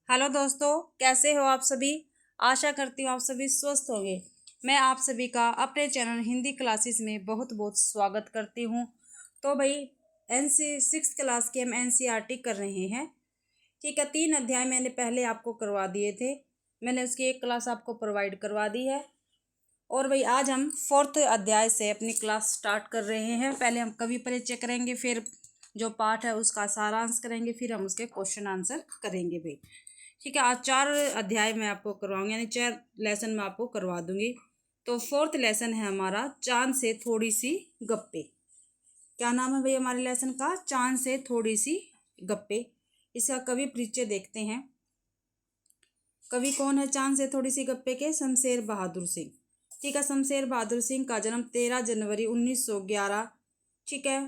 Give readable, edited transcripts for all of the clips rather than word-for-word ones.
Hello दोस्तों, कैसे हो आप सभी। आशा करती हूँ आप सभी स्वस्थ होंगे। मैं आप सभी का अपने चैनल हिंदी क्लासेस में बहुत बहुत स्वागत करती हूँ। तो भाई एनसी 6 क्लास के हम एनसीईआरटी कर रहे हैं। ठीक है, 3 अध्याय मैंने पहले आपको करवा दिए थे। मैंने उसकी एक क्लास आपको प्रोवाइड करवा दी है। और भाई आज हम 4th अध्याय से अपनी क्लास स्टार्ट कर रहे हैं। पहले हम कवि परिचय करेंगे, फिर जो पाठ है उसका सारांश करेंगे, फिर हम उसके क्वेश्चन आंसर करेंगे भाई। ठीक है, आज 4 अध्याय मैं आपको करवाऊंगी, यानी 4 लेसन मैं आपको करवा दूंगी। तो 4th लेसन है हमारा चांद से थोड़ी सी गप्पे। क्या नाम है भाई हमारे लेसन का? चांद से थोड़ी सी गप्पे। इसका कवि परिचय देखते हैं। कवि कौन है चांद से थोड़ी सी गप्पे के? शमशेर बहादुर सिंह। ठीक है, शमशेर बहादुर सिंह का जन्म 13 जनवरी 1911 ठीक है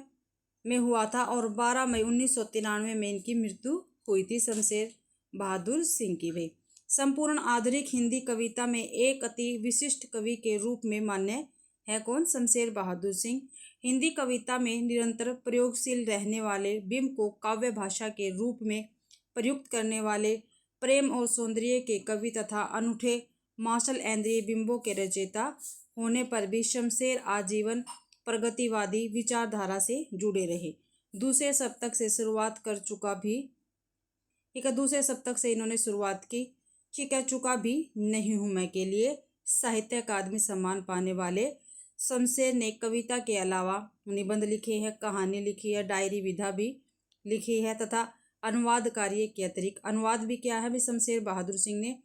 में हुआ था और 12 मई 1993 में इनकी मृत्यु हुई थी। शमशेर बहादुर सिंह की वे संपूर्ण आधुनिक हिंदी कविता में एक अति विशिष्ट कवि के रूप में मान्य है। कौन? शमशेर बहादुर सिंह। हिंदी कविता में निरंतर प्रयोगशील रहने वाले बिंब को काव्य भाषा के रूप में प्रयुक्त करने वाले प्रेम और सौंदर्य के कवि तथा अनूठे मार्शल इंद्रिय बिंबों के रचयिता होने पर भी शमशेर आजीवन प्रगतिवादी विचारधारा से जुड़े रहे। दूसरे शतक से शुरुआत कर चुका भी ठीक है, दूसरे शतक से इन्होंने शुरुआत की। ठीक है, चुका भी नहीं हूं मैं के लिए साहित्य अकादमी सम्मान पाने वाले शमशेर ने कविता के अलावा निबंध लिखे हैं, कहानी लिखी है, डायरी विधा भी लिखी है तथा अनुवाद कार्य के अतिरिक्त अनुवाद भी किया है भी शमशेर बहादुर सिंह ने।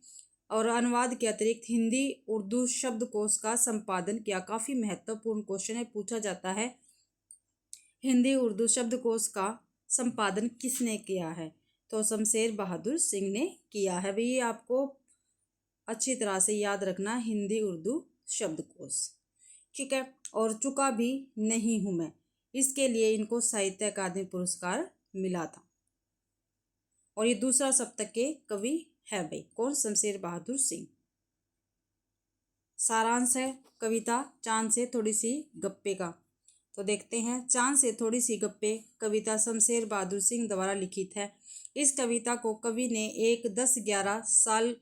और अनुवाद के अतिरिक्त हिंदी उर्दू शब्दकोश का संपादन किया। काफ़ी महत्वपूर्ण क्वेश्चन है, पूछा जाता है हिंदी उर्दू शब्दकोश का संपादन किसने किया है? तो शमशेर बहादुर सिंह ने किया है भाई। ये आपको अच्छी तरह से याद रखना, हिंदी उर्दू शब्दकोश। ठीक है, और चुका भी नहीं हूं मैं, इसके लिए इनको साहित्य अकादमी पुरस्कार मिला था। और ये दूसरा शतक के कवि है भाई। कौन? शमशेर बहादुर सिंह। सारांश है कविता चांद से थोड़ी सी गप्पे का। तो देखते हैं। चांद से थोड़ी सी गप्पे कविता शमशेर बहादुर सिंह द्वारा लिखित है। इस कविता को कवि ने एक 10-11 साल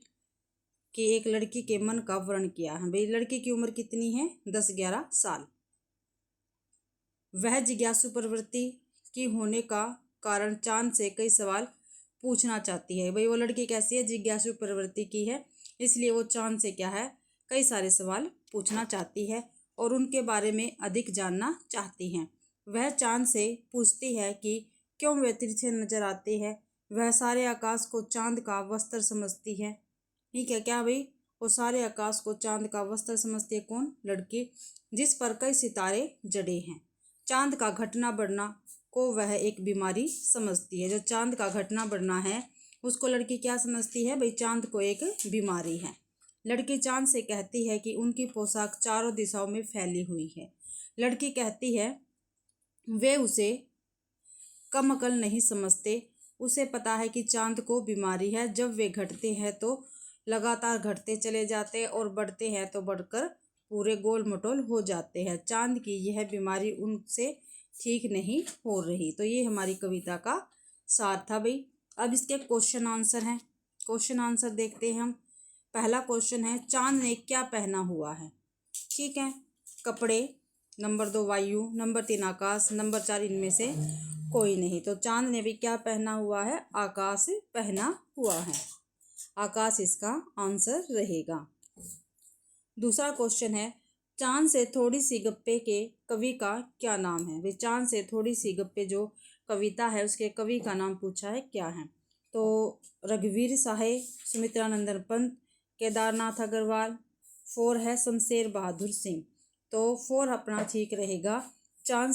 की एक लड़की के मन का वर्णन किया है भाई। लड़की की उम्र कितनी है? 10-11 साल। वह जिज्ञासु प्रवृत्ति की होने का कारण चांद से कई सवाल पूछना चाहती है भाई। वो लड़की कैसी है? जिज्ञासु प्रवृत्ति की है, इसलिए वो चांद से क्या है, कई सारे सवाल पूछना चाहती है और उनके बारे में अधिक जानना चाहती हैं। वह चांद से पूछती है कि क्यों वे तिरछे नजर आते हैं। वह सारे आकाश को चांद का वस्त्र समझती है। ठीक है, क्या भाई? वो सारे आकाश को चांद का वस्त्र समझती है। कौन? लड़की, जिस पर कई सितारे जड़े हैं। चांद का घटना बढ़ना को वह एक बीमारी समझती है। जो चांद का घटना बढ़ना है उसको लड़की क्या समझती है भाई? चांद को एक बीमारी है। लड़की चांद से कहती है कि उनकी पोशाक चारों दिशाओं में फैली हुई है। लड़की कहती है वे उसे कम अकल नहीं समझते। उसे पता है कि चांद को बीमारी है। जब वे घटते हैं तो लगातार घटते चले जाते और बढ़ते हैं तो बढ़कर पूरे गोल मटोल हो जाते हैं। चांद की यह बीमारी उनसे ठीक नहीं हो रही। तो ये हमारी कविता का सार था भाई। अब इसके क्वेश्चन आंसर हैं। क्वेश्चन आंसर देखते हैं हम। पहला क्वेश्चन है, चांद ने क्या पहना हुआ है? ठीक है, कपड़े। नंबर 2 वायु। नंबर 3 आकाश। नंबर 4 इनमें से कोई नहीं। तो चांद ने भी क्या पहना हुआ है? आकाश पहना हुआ है। आकाश इसका आंसर रहेगा। दूसरा क्वेश्चन है, चांद से थोड़ी सी गप्पे के कवि का क्या नाम है? वे चांद से थोड़ी सी गप्पे जो कविता है उसके कवि का नाम पूछा है, क्या है? तो रघुवीर साहे, सुमित्रानंदन पंत, केदारनाथ अग्रवाल। 4 है शमशेर बहादुर सिंह। तो 4 अपना ठीक रहेगा। चांद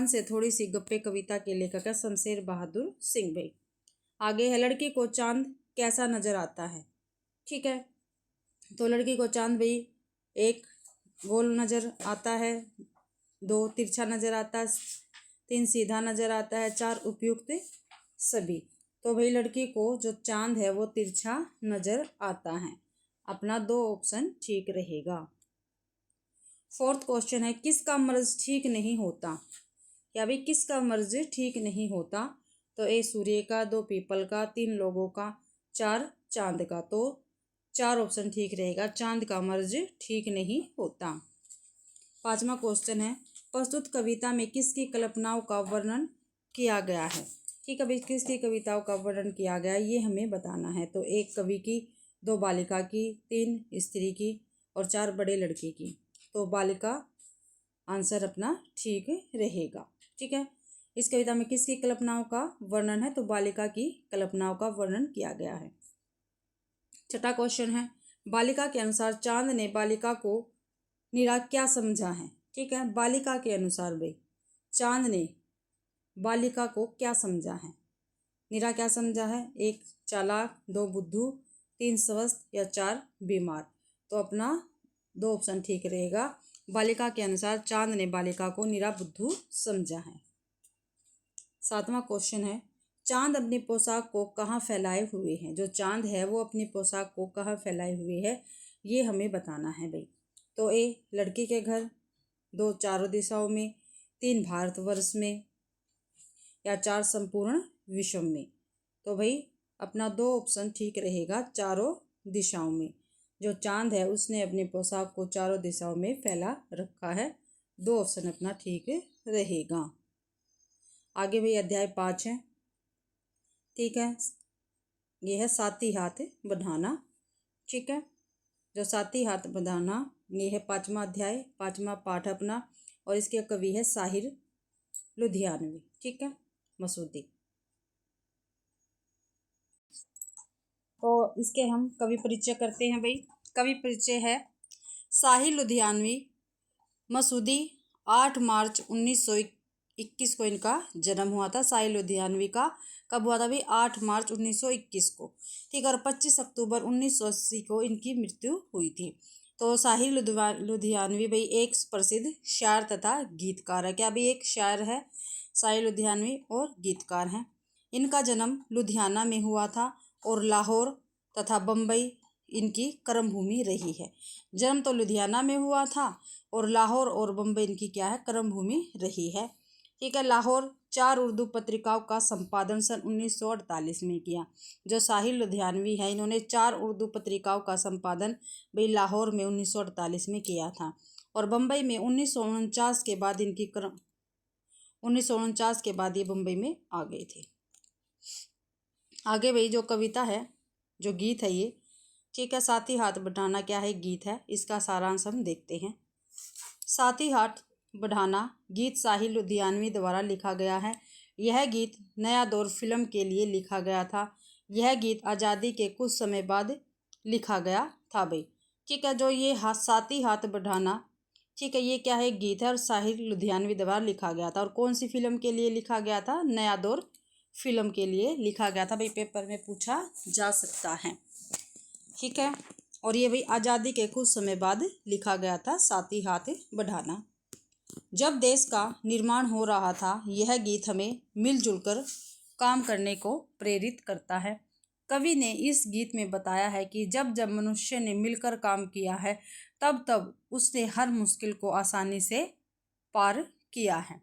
से थोड़ी सी गप्पे कविता के लेखक है शमशेर बहादुर सिंह भाई। आगे है, लड़की को चांद कैसा नजर आता है? ठीक है, तो लड़की को चांद भाई 1 गोल नजर आता है, 2 तिरछा नजर आता है, 3 सीधा नजर आता है, 4 उपयुक्त सभी। तो भाई लड़की को जो चांद है वो तिरछा नजर आता है। अपना 2 ऑप्शन ठीक रहेगा। 4th क्वेश्चन है, किसका मर्ज ठीक नहीं होता? या भाई किसका मर्ज ठीक नहीं होता? तो ए सूर्य का, 2 पीपल का, 3 लोगों का, 4 चांद का। तो 4 ऑप्शन ठीक रहेगा, चांद का मर्ज ठीक नहीं होता। 5वां क्वेश्चन है, प्रस्तुत कविता में किसकी कल्पनाओं का वर्णन किया गया है। ठीक है भाई, किसकी कविताओं का वर्णन किया गया है ये हमें बताना है। तो 1 कवि की, 2 बालिका की, 3 स्त्री की और 4 बड़े लड़के की। तो बालिका आंसर अपना ठीक रहेगा। ठीक है, इस कविता में किसकी कल्पनाओं का वर्णन है, तो बालिका की कल्पनाओं का वर्णन किया गया है। 6वां क्वेश्चन है, बालिका के अनुसार चांद ने बालिका को निरा क्या समझा है। ठीक है, बालिका के अनुसार भाई चांद ने बालिका को क्या समझा है, निरा क्या समझा है। 1 चालाक, 2 बुद्धू, 3 स्वस्थ या 4 बीमार। तो अपना 2 ऑप्शन ठीक रहेगा, बालिका के अनुसार चांद ने बालिका को निरा बुद्धू समझा है। 7वां क्वेश्चन है, चांद अपनी पोशाक को कहाँ फैलाए हुए हैं। जो चांद है वो अपनी पोशाक को कहाँ फैलाए हुए है ये हमें बताना है भाई। तो ए लड़की के घर, 2 चारों दिशाओं में, 3 भारतवर्ष में या 4 संपूर्ण विश्व में। तो भाई अपना 2 ऑप्शन ठीक रहेगा, चारों दिशाओं में। जो चांद है उसने अपनी पोशाक को चारों दिशाओं में फैला रखा है। 2 ऑप्शन अपना ठीक रहेगा। आगे भाई अध्याय 5 है। ठीक है, ये है साथी हाथ बढ़ाना। ठीक है, जो साथी हाथ बढ़ाना ये है 5वां अध्याय, 5वां पाठ अपना। और इसके कवि है साहिर लुधियानवी। ठीक है, मसूदी। तो इसके हम कवि परिचय करते हैं भाई। कवि परिचय है, साहिर लुधियानवी मसूदी, 8 मार्च 1921 को इनका जन्म हुआ था। साहिर लुधियानवी का कब हुआ था भाई, 8 मार्च 1921 को। ठीक है, और 25 अक्टूबर 1980 को इनकी मृत्यु हुई थी। तो साहिर लुधियानवी भाई एक प्रसिद्ध शायर तथा गीतकार है। क्या भाई, एक शायर है साहिर लुधियानवी और गीतकार हैं। इनका जन्म लुधियाना में हुआ था और लाहौर तथा बम्बई इनकी कर्मभूमि रही है। जन्म तो लुधियाना में हुआ था और लाहौर और बम्बई इनकी क्या है, कर्मभूमि रही है। ठीक है, लाहौर 4 उर्दू पत्रिकाओं का संपादन सन 1948 में किया। जो साहिर लुधियानवी है इन्होंने 4 उर्दू पत्रिकाओं का संपादन भाई लाहौर में 1948 में किया था और बम्बई में 1949 के बाद इनकी 1949 के बाद ये बम्बई में आ गए थे। आगे भाई जो कविता है, जो गीत है ये, ठीक है, साथी हाथ बढ़ाना क्या है, गीत है। इसका सारांश हम देखते हैं। साथी हाथ बढ़ाना गीत साहिर लुधियानवी द्वारा लिखा गया है। यह गीत नया दौर फिल्म के लिए लिखा गया था। यह गीत आज़ादी के कुछ समय बाद लिखा गया था भाई। ठीक है, जो ये साथी हाथ बढ़ाना, ठीक है, ये क्या है, गीत है और साहिर लुधियानवी द्वारा लिखा गया था। और कौन सी फिल्म के लिए लिखा गया था, नया दौर फिल्म के लिए लिखा गया था भाई, पेपर में पूछा जा सकता है। ठीक है, और ये भाई आज़ादी के कुछ समय बाद लिखा गया था, साथी हाथ बढ़ाना। जब देश का निर्माण हो रहा था, यह गीत हमें मिलजुल कर काम करने को प्रेरित करता है। कवि ने इस गीत में बताया है कि जब जब मनुष्य ने मिलकर काम किया है तब तब उसने हर मुश्किल को आसानी से पार किया है।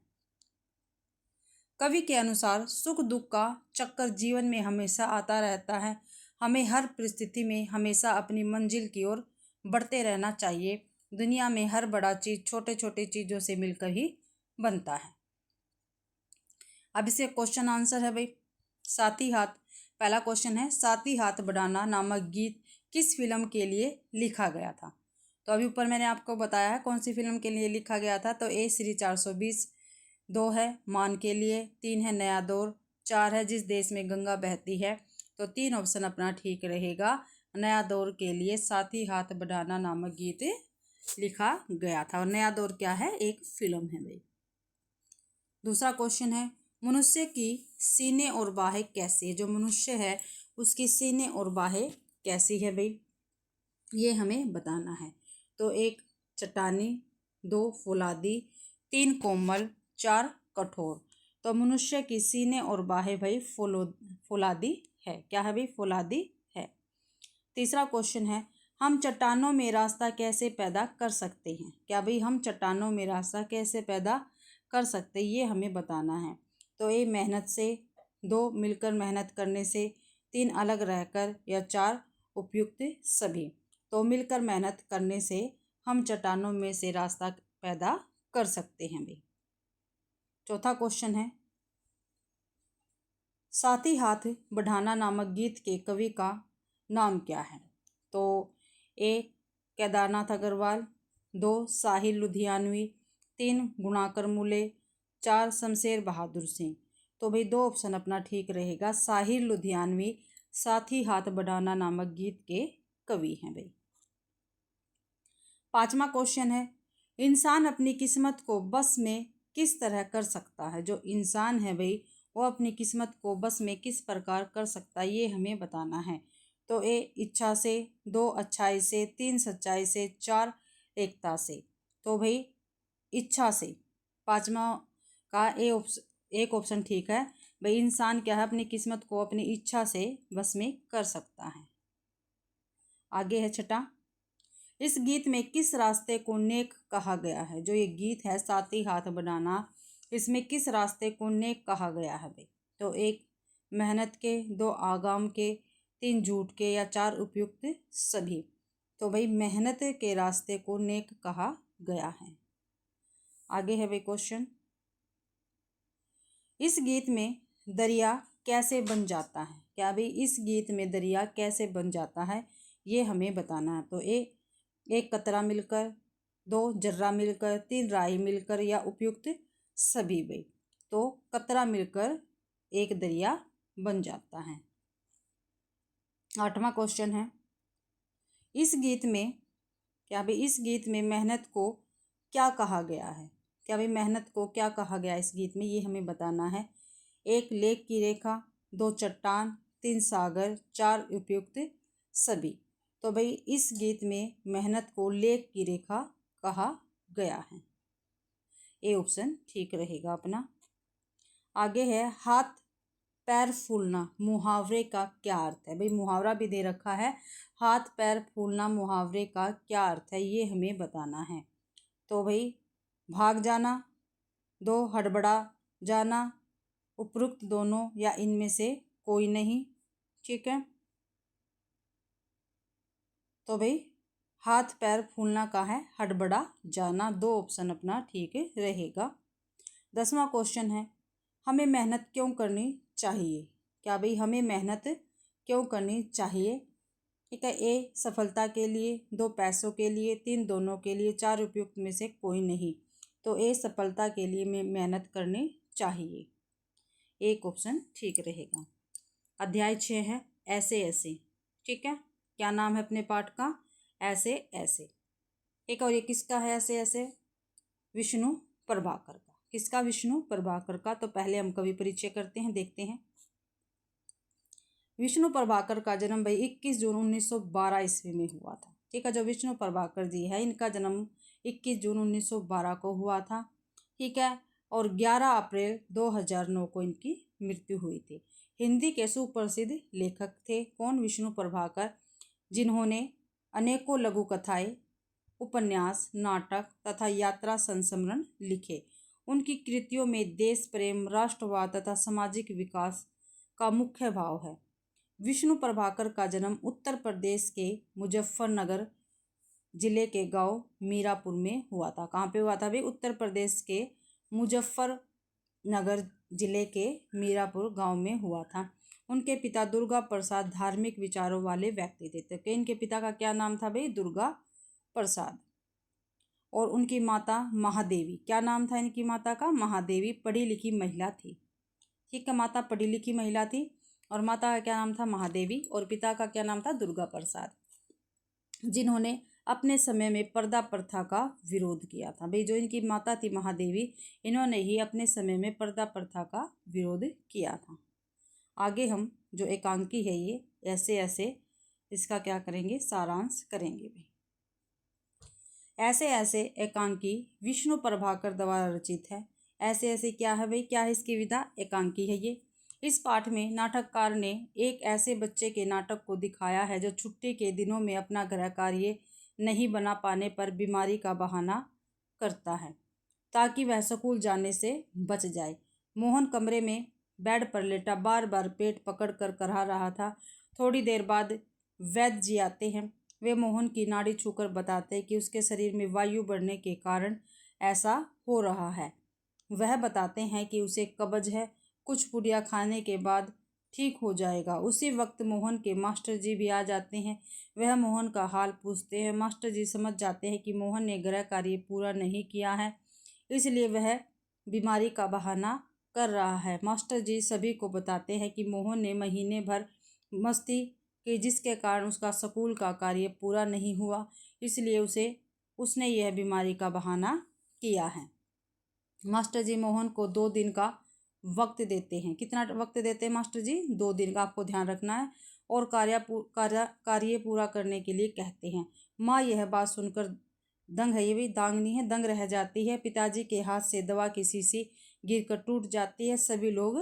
कवि के अनुसार सुख दुख का चक्कर जीवन में हमेशा आता रहता है। हमें हर परिस्थिति में हमेशा अपनी मंजिल की ओर बढ़ते रहना चाहिए। दुनिया में हर बड़ा चीज छोटे छोटे चीज़ों से मिलकर ही बनता है। अब इसके क्वेश्चन आंसर है भाई, साथी हाथ। पहला क्वेश्चन है, साथी हाथ बढ़ाना नामक गीत किस फिल्म के लिए लिखा गया था। तो अभी ऊपर मैंने आपको बताया है कौन सी फिल्म के लिए लिखा गया था। तो ए श्री 420, 2 है मान के लिए, 3 है नया दौर, 4 है जिस देश में गंगा बहती है। तो 3 ऑप्शन अपना ठीक रहेगा। नया दौर के लिए साथी हाथ बढ़ाना नामक गीत लिखा गया था और नया दौर क्या है, एक फिल्म है भाई। दूसरा क्वेश्चन है, मनुष्य की सीने और बाहें कैसी है। जो मनुष्य है उसकी सीने और बाहें कैसी है भाई, ये हमें बताना है। तो 1 चट्टानी, 2 फौलादी, 3 कोमल, 4 कठोर। तो मनुष्य की सीने और बाहें भाई फौलादी है। क्या है भाई, फौलादी है। तीसरा क्वेश्चन है, हम चट्टानों में रास्ता कैसे पैदा कर सकते हैं। क्या भाई, हम चट्टानों में रास्ता कैसे पैदा कर सकते हैं, ये हमें बताना है। तो ए मेहनत से, 2 मिलकर मेहनत करने से, 3 अलग रहकर या 4 उपयुक्त सभी। तो मिलकर मेहनत करने से हम चट्टानों में से रास्ता पैदा कर सकते हैं भाई। चौथा क्वेश्चन है, साथी हाथ बढ़ाना नामक गीत के कवि का नाम क्या है? तो ए केदारनाथ अग्रवाल, 2 साहिल लुधियानवी, 3 गुणाकर मूले, 4 शमशेर बहादुर सिंह। तो भाई 2 ऑप्शन अपना ठीक रहेगा। साहिल लुधियानवी साथी हाथ बढ़ाना नामक गीत के कवि हैं भाई। 5वां क्वेश्चन है, इंसान अपनी किस्मत को बस में किस तरह कर सकता है? जो इंसान है भाई वो अपनी किस्मत को बस में किस प्रकार कर सकता है, ये हमें बताना है। तो ए इच्छा से, 2 अच्छाई से, 3 सच्चाई से, 4 एकता से। तो भाई इच्छा से, 5वां का एक ऑप्शन ठीक है भाई। इंसान क्या है, अपनी किस्मत को अपनी इच्छा से बस में कर सकता है। आगे है 6, इस गीत में किस रास्ते को नेक कहा गया है? जो ये गीत है साथी हाथ बढ़ाना, इसमें किस रास्ते को नेक कहा गया है भाई? तो 1 मेहनत के, 2 आगाम के, 3 झूठ के या 4 उपयुक्त सभी। तो भाई मेहनत के रास्ते को नेक कहा गया है। आगे है भाई क्वेश्चन, इस गीत में दरिया कैसे बन जाता है? क्या भाई इस गीत में दरिया कैसे बन जाता है, ये हमें बताना है। तो 1 कतरा मिलकर, 2 जर्रा मिलकर, 3 राही मिलकर या उपयुक्त सभी भाई। तो कतरा मिलकर एक दरिया बन जाता है। 8वां क्वेश्चन है, इस गीत में क्या भाई इस गीत में मेहनत को क्या कहा गया है? क्या भाई मेहनत को क्या कहा गया इस गीत में, ये हमें बताना है। 1 लेख की रेखा, 2 चट्टान, 3 सागर, 4 उपयुक्त सभी। तो भाई इस गीत में मेहनत को लेख की रेखा कहा गया है। ए ऑप्शन ठीक रहेगा अपना। आगे है, हाथ पैर फूलना मुहावरे का क्या अर्थ है? भाई मुहावरा भी दे रखा है, हाथ पैर फूलना मुहावरे का क्या अर्थ है, ये हमें बताना है। तो भाई भाग जाना, 2 हड़बड़ा जाना, उपरोक्त दोनों या इनमें से कोई नहीं। ठीक है, तो भाई हाथ पैर फूलना का है हड़बड़ा जाना, 2 ऑप्शन अपना ठीक रहेगा। 10वां क्वेश्चन है, हमें मेहनत क्यों करनी चाहिए? क्या भाई हमें मेहनत क्यों करनी चाहिए? ठीक है, ए सफलता के लिए, 2 पैसों के लिए, 3 दोनों के लिए, 4 उपयुक्त में से कोई नहीं। तो ए सफलता के लिए में मेहनत करनी चाहिए, एक ऑप्शन ठीक रहेगा। अध्याय 6 है ऐसे ऐसे। ठीक है, क्या नाम है अपने पाठ का? ऐसे ऐसे। एक और ये किसका है ऐसे ऐसे? विष्णु प्रभाकर का। किसका? विष्णु प्रभाकर का। तो पहले हम कवि परिचय करते हैं, देखते हैं। विष्णु प्रभाकर का जन्म भाई 21 जून 1912 ईस्वी में हुआ था। ठीक है, जो विष्णु प्रभाकर जी है इनका जन्म 21 जून 1912 को हुआ था। ठीक है, और 11 अप्रैल 2009 को इनकी मृत्यु हुई थी। हिंदी के सुप्रसिद्ध लेखक थे। कौन? विष्णु प्रभाकर, जिन्होंने अनेकों लघु कथाएं, उपन्यास, नाटक तथा यात्रा संस्मरण लिखे। उनकी कृतियों में देश प्रेम, राष्ट्रवाद तथा सामाजिक विकास का मुख्य भाव है। विष्णु प्रभाकर का जन्म उत्तर प्रदेश के मुजफ्फरनगर जिले के गांव मीरापुर में हुआ था। कहाँ पे हुआ था भाई? उत्तर प्रदेश के मुजफ्फरनगर जिले के मीरापुर गांव में हुआ था। उनके पिता दुर्गा प्रसाद धार्मिक विचारों वाले व्यक्ति थे। तो इनके पिता का क्या नाम था भाई? दुर्गा प्रसाद। और उनकी माता महादेवी। क्या नाम था इनकी माता का? महादेवी। पढ़ी लिखी महिला थी। ठीक है, माता पढ़ी लिखी महिला थी और माता का क्या नाम था? महादेवी। और पिता का क्या नाम था? दुर्गा प्रसाद, जिन्होंने अपने समय में पर्दा प्रथा का विरोध किया था। भाई जो इनकी माता थी महादेवी, इन्होंने ही अपने समय में पर्दा प्रथा का विरोध किया था। आगे हम जो एकांकी है ये ऐसे ऐसे, इसका क्या करेंगे? सारांश करेंगे भाई। ऐसे ऐसे एकांकी विष्णु प्रभाकर द्वारा रचित है। ऐसे ऐसे क्या है भाई? क्या है इसकी विधा? एकांकी है ये। इस पाठ में नाटककार ने एक ऐसे बच्चे के नाटक को दिखाया है जो छुट्टी के दिनों में अपना गृह कार्य नहीं बना पाने पर बीमारी का बहाना करता है ताकि वह स्कूल जाने से बच जाए। मोहन कमरे में बेड पर लेटा बार बार पेट पकड़ कर करहा रहा था। थोड़ी देर बाद वैद्य जी आते हैं। वे मोहन की नाड़ी छूकर बताते हैं कि उसके शरीर में वायु बढ़ने के कारण ऐसा हो रहा है। वह बताते हैं कि उसे कब्ज है, कुछ पुड़िया खाने के बाद ठीक हो जाएगा। उसी वक्त मोहन के मास्टर जी भी आ जाते हैं। वह मोहन का हाल पूछते हैं। मास्टर जी समझ जाते हैं कि मोहन ने गृह कार्य पूरा नहीं किया है, इसलिए वह बीमारी का बहाना कर रहा है। मास्टर जी सभी को बताते हैं कि मोहन ने महीने भर मस्ती की, जिसके कारण उसका स्कूल का कार्य पूरा नहीं हुआ, इसलिए उसने यह बीमारी का बहाना किया है। मास्टर जी मोहन को 2 दिन का वक्त देते हैं। कितना वक्त देते हैं मास्टर जी? 2 दिन का, आपको ध्यान रखना है। और कार्य पूरा करने के लिए कहते हैं। माँ यह बात सुनकर दंग है, ये भी दांग नहीं है, दंग रह जाती है। पिताजी के हाथ से दवा की शीशी गिरकर टूट जाती है। सभी लोग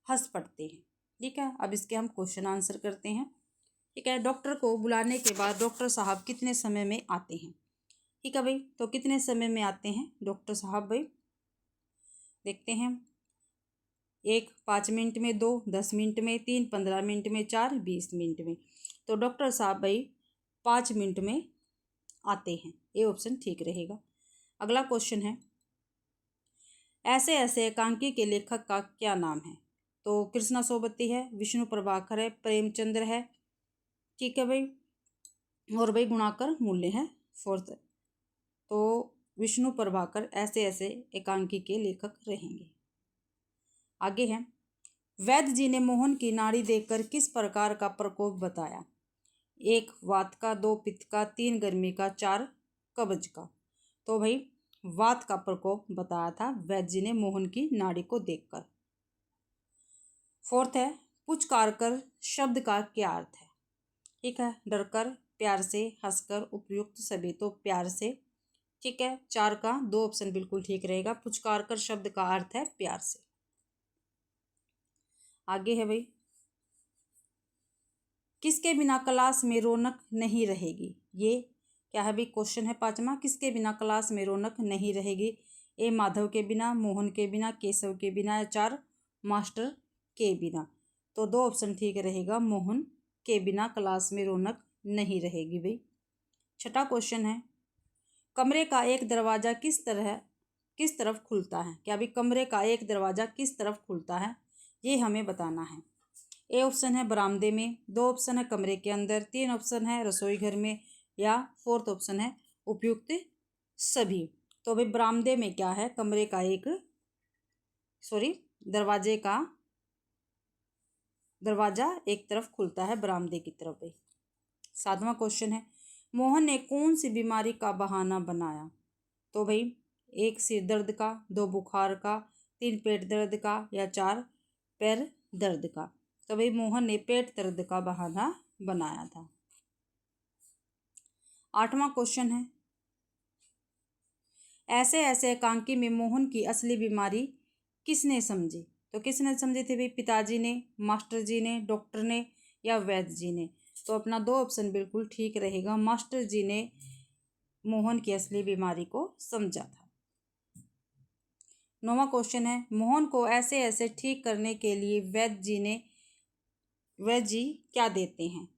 हंस पड़ते हैं। ठीक है, अब इसके हम क्वेश्चन आंसर करते हैं। ठीक है, डॉक्टर को बुलाने के बाद डॉक्टर साहब कितने समय में आते हैं? ठीक है भाई, तो कितने समय में आते हैं डॉक्टर साहब भाई? देखते हैं। 1 5 मिनट में, 2 10 मिनट में, 3 15 मिनट में, 4 20 मिनट में। तो डॉक्टर साहब भाई 5 मिनट में आते हैं। ये ऑप्शन ठीक रहेगा। अगला क्वेश्चन है, ऐसे ऐसे एकांकी के लेखक का क्या नाम है? तो कृष्णा सोबती है, विष्णु प्रभाकर है, प्रेमचंद्र है। ठीक है भाई, और भाई गुणाकर मूल्य है 4th। तो विष्णु प्रभाकर ऐसे ऐसे एकांकी के लेखक रहेंगे। आगे है, वैद्य जी ने मोहन की नाड़ी देखकर किस प्रकार का प्रकोप बताया? 1 वात का, 2 पित्त का, 3 गर्मी का, 4 कब्ज का। तो भाई वात का प्रकोप बताया था वैद्य जी ने मोहन की नाड़ी को देखकर। 4th है, पुचकार कर शब्द का क्या अर्थ है? ठीक है, डरकर, प्यार से, हंसकर, उपयुक्त सभी। तो प्यार से। ठीक है, 4 का 2 ऑप्शन बिल्कुल ठीक रहेगा। पुचकार कर शब्द का अर्थ है प्यार से। आगे है भाई, किसके बिना क्लास में रौनक नहीं रहेगी? ये क्या है भाई? क्वेश्चन है 5वां, किसके बिना क्लास में रौनक नहीं रहेगी? ए माधव के बिना, मोहन के बिना, केशव के बिना, या 4 मास्टर के बिना। तो 2 ऑप्शन ठीक रहेगा, मोहन के बिना क्लास में रौनक नहीं रहेगी भाई। 6वां क्वेश्चन है, कमरे का एक दरवाजा किस तरफ खुलता है? क्या भाई कमरे का एक दरवाजा किस तरफ खुलता है, ये हमें बताना है। ए ऑप्शन है बरामदे में, 2 ऑप्शन है कमरे के अंदर, 3 ऑप्शन है रसोई घर में, या 4th ऑप्शन है उपयुक्त सभी। तो भाई बरामदे में क्या है? कमरे का दरवाजा एक तरफ खुलता है, बरामदे की तरफ भाई। 7वां क्वेश्चन है, मोहन ने कौन सी बीमारी का बहाना बनाया? तो भाई 1 सिर दर्द का, 2 बुखार का, 3 पेट दर्द का, या 4 पैर दर्द का। तो भाई मोहन ने पेट दर्द का बहाना बनाया था। 8वां क्वेश्चन है, ऐसे ऐसे एकांकी में मोहन की असली बीमारी किसने समझी? तो किसने समझी थी भाई? पिताजी ने, मास्टर जी ने, डॉक्टर ने, या वैद्य जी ने। तो अपना 2 ऑप्शन बिल्कुल ठीक रहेगा, मास्टर जी ने मोहन की असली बीमारी को समझा था। 9वां क्वेश्चन है, मोहन को ऐसे ऐसे ठीक करने के लिए वैद्य जी क्या देते हैं?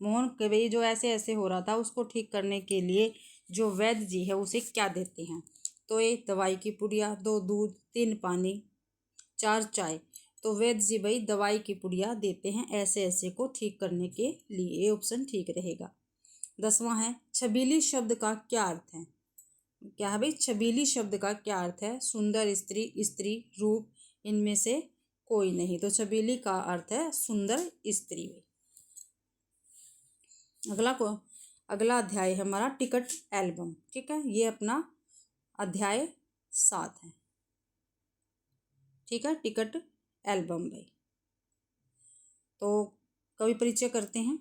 मोहन के भाई जो ऐसे ऐसे हो रहा था उसको ठीक करने के लिए जो वैद्य जी है उसे क्या देते हैं? तो 1 दवाई की पुड़िया, 2 दूध, 3 पानी, 4 चाय। तो वैद्य जी भाई दवाई की पुड़िया देते हैं ऐसे ऐसे को ठीक करने के लिए। ये ऑप्शन ठीक रहेगा। 10वां है, छबीली शब्द का क्या अर्थ है? क्या है भाई छबीली शब्द का क्या अर्थ है? सुंदर स्त्री, स्त्री, रूप, इनमें से कोई नहीं। तो छबीली का अर्थ है सुंदर स्त्री। अगला अध्याय है हमारा टिकट एल्बम। ठीक है, ये अपना अध्याय 7 है। ठीक है, टिकट एल्बम भाई। तो कवि परिचय करते हैं।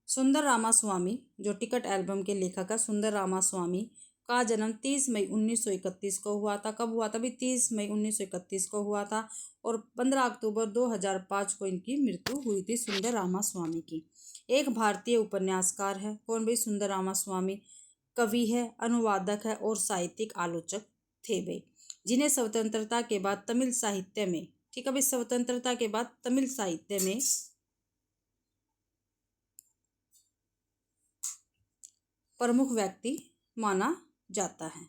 सुंदर रामास्वामी जो टिकट एल्बम के लेखक है, सुंदर रामास्वामी का जन्म 30 मई 1931 को हुआ था। कब हुआ था भाई? 30 मई 1931 को हुआ था। और 15 अक्टूबर 2005 को इनकी मृत्यु हुई थी, सुंदर रामास्वामी की। एक भारतीय उपन्यासकार है। कौन भाई? सुंदर रामास्वामी। कवि है, अनुवादक है और साहित्यिक आलोचक थे भाई। जिन्हें स्वतंत्रता के बाद तमिल साहित्य में, ठीक है भाई, स्वतंत्रता के बाद तमिल साहित्य में प्रमुख व्यक्ति माना जाता है।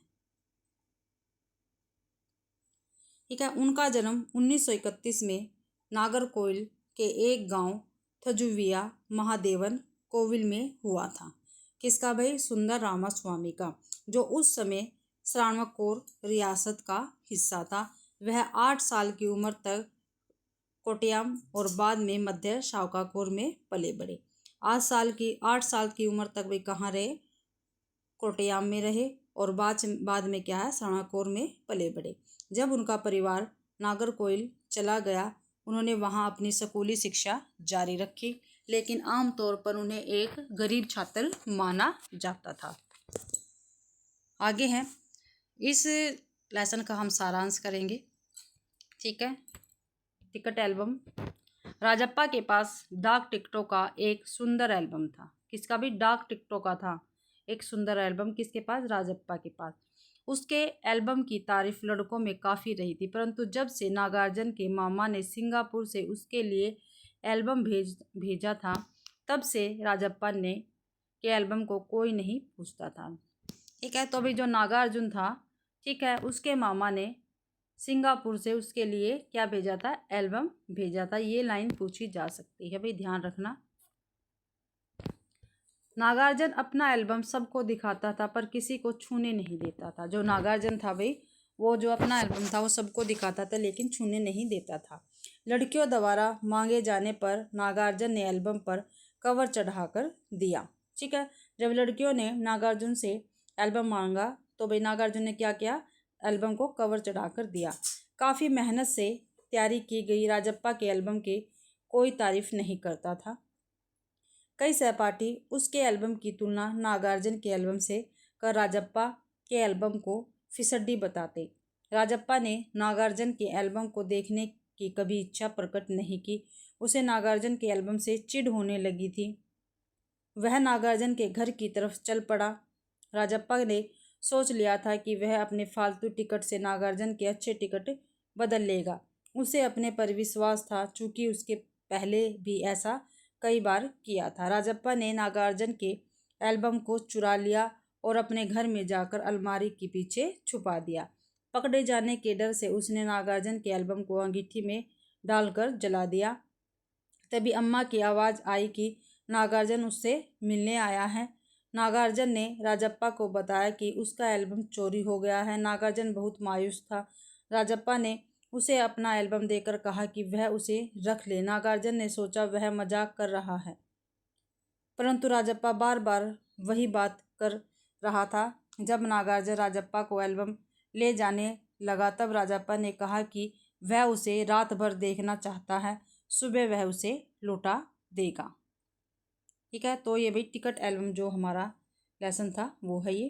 ठीक है, उनका जन्म 1931 में नागरकोइल के एक गांव थजुविया महादेवन कोविल में हुआ था। किसका भाई? सुंदर रामास्वामी का, जो उस समय श्रावणकोर रियासत का हिस्सा था। वह 8 साल की उम्र तक कोट्याम और बाद में मध्य शावकाकोर में पले बड़े। 8 साल की उम्र तक वे कहाँ रहे? कोट्याम में रहे और बाद में क्या है, श्रावणकोर में पले बड़े। जब उनका परिवार नागरकोइल चला गया, उन्होंने वहां अपनी स्कूली शिक्षा जारी रखी, लेकिन आमतौर पर उन्हें एक गरीब छात्र माना जाता था। आगे है, इस लेसन का हम सारांश करेंगे। ठीक है, टिकट एल्बम। राजप्पा के पास डाक टिकटों का एक सुंदर एल्बम था। किसका भी? डाक टिकटों का था एक सुंदर एल्बम। किसके पास? राजप्पा के पास। उसके एल्बम की तारीफ लड़कों में काफ़ी रही थी, परंतु जब से नागार्जुन के मामा ने सिंगापुर से उसके लिए एल्बम भेजा था, तब से राजप्पा ने के एल्बम को कोई नहीं पूछता था। ठीक है, तो अभी जो नागार्जुन था, ठीक है, उसके मामा ने सिंगापुर से उसके लिए क्या भेजा था? एल्बम भेजा था। ये लाइन पूछी जा सकती है भाई, ध्यान रखना। नागार्जुन अपना एल्बम सबको दिखाता था पर किसी को छूने नहीं देता था। जो नागार्जुन था भाई, वो जो अपना एल्बम था वो सबको दिखाता था लेकिन छूने नहीं देता था। लड़कियों द्वारा मांगे जाने पर नागार्जुन ने एल्बम पर कवर चढ़ाकर दिया। ठीक है, जब लड़कियों ने नागार्जुन से एल्बम मांगा तो भाई नागार्जुन ने क्या किया? एल्बम को कवर चढ़ाकर दिया। काफ़ी मेहनत से तैयारी की गई राजप्पा के एल्बम की कोई तारीफ नहीं करता था। कई सहपाठी उसके एल्बम की तुलना नागार्जुन के एल्बम से कर राजप्पा के एल्बम को फिसड्डी बताते। राजप्पा ने नागार्जुन के एल्बम को देखने की कभी इच्छा प्रकट नहीं की। उसे नागार्जुन के एल्बम से चिढ़ होने लगी थी। वह नागार्जुन के घर की तरफ चल पड़ा। राजप्पा ने सोच लिया था कि वह अपने फालतू टिकट से नागार्जुन के अच्छे टिकट बदल लेगा। उसे अपने पर विश्वास था, चूँकि उसके पहले भी ऐसा कई बार किया था। राजप्पा ने नागार्जुन के एल्बम को चुरा लिया और अपने घर में जाकर अलमारी के पीछे छुपा दिया। पकड़े जाने के डर से उसने नागार्जुन के एल्बम को अंगीठी में डालकर जला दिया। तभी अम्मा की आवाज़ आई कि नागार्जुन उससे मिलने आया है। नागार्जुन ने राजप्पा को बताया कि उसका एल्बम चोरी हो गया है। नागार्जुन बहुत मायूस था। राजप्पा ने उसे अपना एल्बम देकर कहा कि वह उसे रख ले। नागार्जुन ने सोचा वह मजाक कर रहा है, परंतु राजप्पा बार बार वही बात कर रहा था। जब नागार्जुन राजप्पा को एल्बम ले जाने लगा तब राजप्पा ने कहा कि वह उसे रात भर देखना चाहता है, सुबह वह उसे लौटा देगा। ठीक है, तो ये भी टिकट एल्बम जो हमारा लेसन था वो है ये।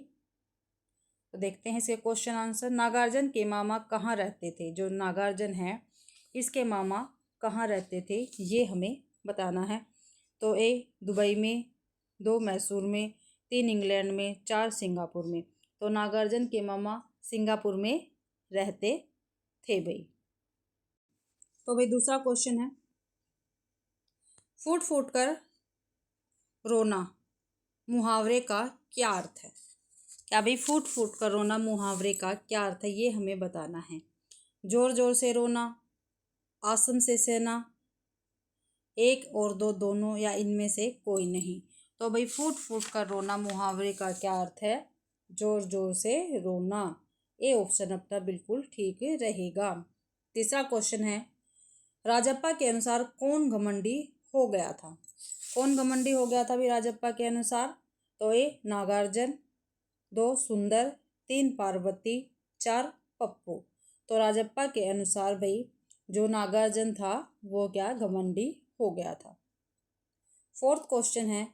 तो देखते हैं इसके क्वेश्चन आंसर। नागार्जुन के मामा कहाँ रहते थे? जो नागार्जुन है इसके मामा कहाँ रहते थे ये हमें बताना है। तो ए दुबई में, 2 मैसूर में, 3 इंग्लैंड में, 4 सिंगापुर में। तो नागार्जुन के मामा सिंगापुर में रहते थे भाई। तो भाई दूसरा क्वेश्चन है, फूट फूट कर रोना मुहावरे का क्या अर्थ है? क्या भाई फूट फूट कर रोना मुहावरे का क्या अर्थ है ये हमें बताना है। जोर जोर से रोना, आसम से सहना, एक और दो दोनों, या इनमें से कोई नहीं। तो भाई फूट फूट कर रोना मुहावरे का क्या अर्थ है? जोर जोर से रोना। ए ऑप्शन अपना बिल्कुल ठीक रहेगा। तीसरा क्वेश्चन है, राजप्पा के अनुसार कौन घमंडी हो गया था? कौन घमंडी हो गया था भाई राजप्पा के अनुसार? तो ए नागार्जुन, 2 सुंदर, 3 पार्वती, 4 पप्पू। तो राजप्पा के अनुसार भाई जो नागार्जुन था वो क्या घमंडी हो गया था। फोर्थ क्वेश्चन है,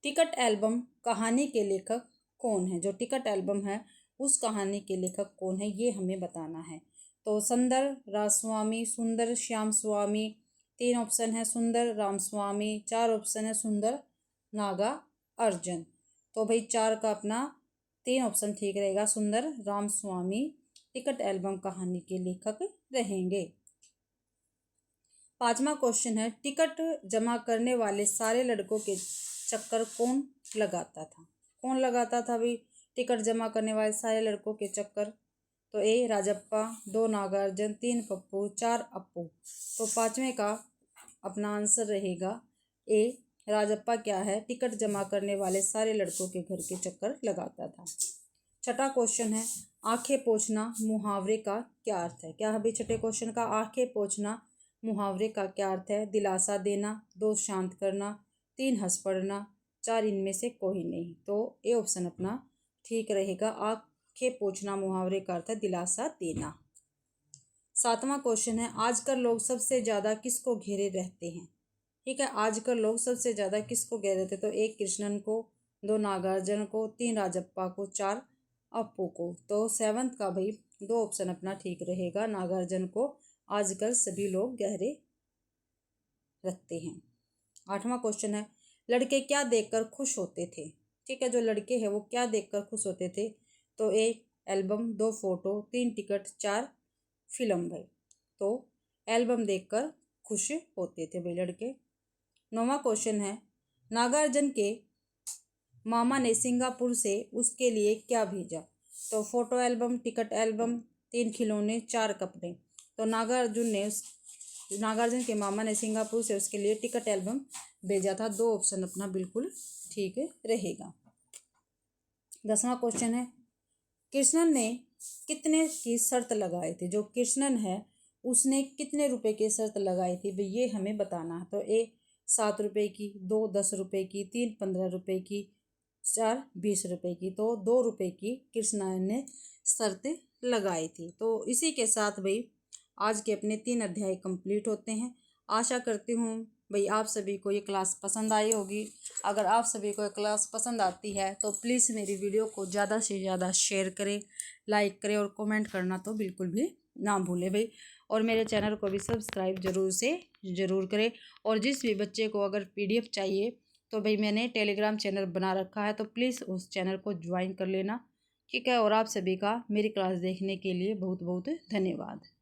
टिकट एल्बम कहानी के लेखक कौन है? जो टिकट एल्बम है उस कहानी के लेखक कौन है ये हमें बताना है। तो सुंदर रामस्वामी, सुंदर श्याम स्वामी, 3 ऑप्शन है सुंदर रामस्वामी, 4 ऑप्शन है सुंदर नागार्जुन। तो भाई 4 का अपना 3 ऑप्शन ठीक रहेगा, सुंदर रामस्वामी टिकट एल्बम कहानी के लेखक रहेंगे। 5वां क्वेश्चन है, टिकट जमा करने वाले सारे लड़कों के चक्कर कौन लगाता था? कौन लगाता था भाई टिकट जमा करने वाले सारे लड़कों के चक्कर? तो ए राजप्पा, 2 नागार्जुन, 3 पप्पू, 4 अप्पू। तो 5वें का अपना आंसर रहेगा ए राजप्पा क्या है, टिकट जमा करने वाले सारे लड़कों के घर के चक्कर लगाता था। 6ठा क्वेश्चन है, आंखें पोंछना मुहावरे का क्या अर्थ है? क्या है भाई छठे क्वेश्चन का? आंखें पोंछना मुहावरे का क्या अर्थ है? दिलासा देना, 2 शांत करना, 3 हंस पड़ना, 4 इनमें से कोई नहीं। तो ए ऑप्शन अपना ठीक रहेगा। आंखें पोंछना मुहावरे का अर्थ है दिलासा देना। 7वां क्वेश्चन है, आजकल लोग सबसे ज़्यादा किसको घेरे रहते हैं? ठीक है, आजकल लोग सबसे ज़्यादा किसको घेरे रहते हैं? तो 1 कृष्णन को, 2 नागार्जुन को, 3 राजप्पा को, 4 अप्पू को। तो 7th का भाई 2 ऑप्शन अपना ठीक रहेगा, नागार्जुन को आजकल सभी लोग गहरे रखते हैं। 8वां क्वेश्चन है, लड़के क्या देखकर खुश होते थे? ठीक है, जो लड़के हैं वो क्या देखकर खुश होते थे? तो 1 एल्बम, 2 फोटो, 3 टिकट, 4 फिल्म भाई। तो एल्बम देखकर खुश होते थे भाई लड़के। 9वां क्वेश्चन है, नागार्जुन के मामा ने सिंगापुर से उसके लिए क्या भेजा? तो फोटो एल्बम, टिकट एल्बम, 3 खिलौने, 4 कपड़े। तो नागार्जुन के मामा ने सिंगापुर से उसके लिए टिकट एल्बम भेजा था। 2 ऑप्शन अपना बिल्कुल ठीक रहेगा। 10वां क्वेश्चन है, कृष्णन ने कितने की शर्त लगाई थी? जो कृष्णन है उसने कितने रुपए की शर्त लगाई थी भाई ये हमें बताना है। तो ए 7 रुपये की, 2 10 रुपये की, 3 15 रुपये की, 4 20 रुपये की। तो 2 रुपये की कृष्णन ने शर्त लगाई थी। तो इसी के साथ भाई आज के अपने 3 अध्याय कंप्लीट होते हैं। आशा करती हूँ भाई आप सभी को ये क्लास पसंद आई होगी। अगर आप सभी को ये क्लास पसंद आती है तो प्लीज़ मेरी वीडियो को ज़्यादा से ज़्यादा शेयर करें, लाइक करें और कमेंट करना तो बिल्कुल भी ना भूलें भाई। और मेरे चैनल को भी सब्सक्राइब ज़रूर करें। और जिस भी बच्चे को अगर PDF चाहिए तो भाई मैंने टेलीग्राम चैनल बना रखा है, तो प्लीज़ उस चैनल को ज्वाइन कर लेना। ठीक है, और आप सभी का मेरी क्लास देखने के लिए बहुत बहुत धन्यवाद।